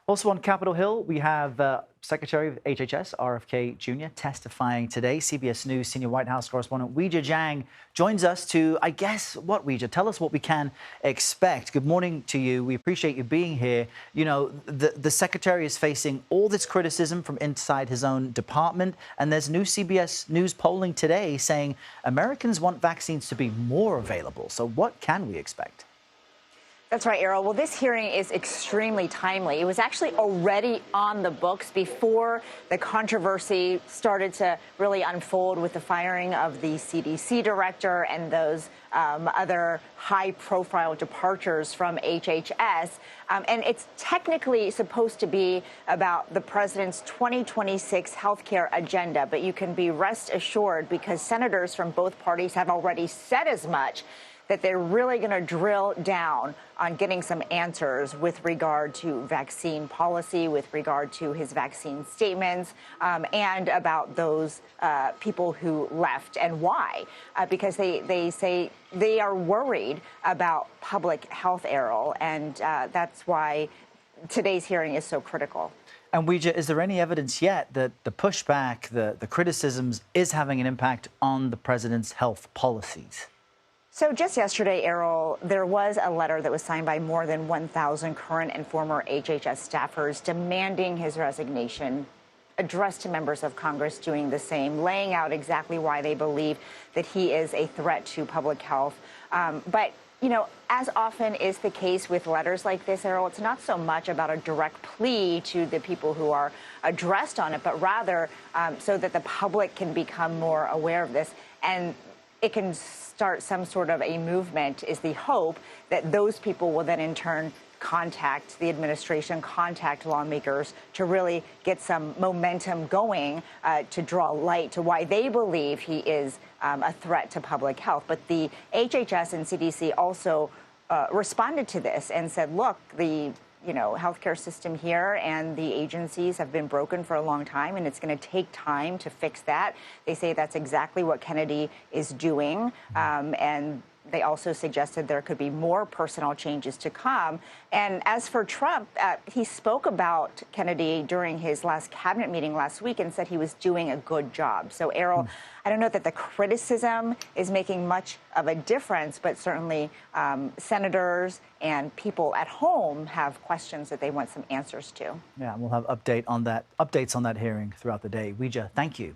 Also on Capitol Hill, we have Secretary of HHS, RFK Jr., testifying today. CBS News senior White House correspondent Weijia Jiang joins us to, I guess, what, Weijia? Tell us what we can expect. Good morning to you. We appreciate you being here. You know, the Secretary is facing all this criticism from inside his own department, and there's new CBS News polling today saying Americans want vaccines to be more available. So what can we expect? That's right, Errol. Well, this hearing is extremely timely. It was actually already on the books before the controversy started to really unfold with the firing of the CDC director and those other high-profile departures from HHS. And it's technically supposed to be about the president's 2026 healthcare agenda, but you can be rest assured because senators from both parties have already said as much, that they're really going to drill down on getting some answers with regard to vaccine policy, with regard to his vaccine statements, and about those people who left and why. Because they say they are worried about public health, Errol, and that's why today's hearing is so critical. And Weijia, is there any evidence yet that the pushback, the criticisms, is having an impact on the president's health policies? So just yesterday, Errol, there was a letter that was signed by more than 1,000 current and former HHS staffers demanding his resignation, addressed to members of Congress doing the same, laying out exactly why they believe that he is a threat to public health. But, you know, as often is the case with letters like this, Errol, it's not so much about a direct plea to the people who are addressed on it, but rather so that the public can become more aware of this. And it can start some sort of a movement, is the hope that those people will then in turn contact the administration, contact lawmakers to really get some momentum going to draw light to why they believe he is a threat to public health. But the HHS and CDC also responded to this and said, look, the healthcare system here and the agencies have been broken for a long time, and it's going to take time to fix that. They say that's exactly what Kennedy is doing. And they also suggested there could be more personnel changes to come. And as for Trump, he spoke about Kennedy during his last cabinet meeting last week and said he was doing a good job. So, Errol, I don't know that the criticism is making much of a difference, but certainly senators and people at home have questions that they want some answers to. Yeah, we'll have updates on that hearing throughout the day. Weijia, thank you.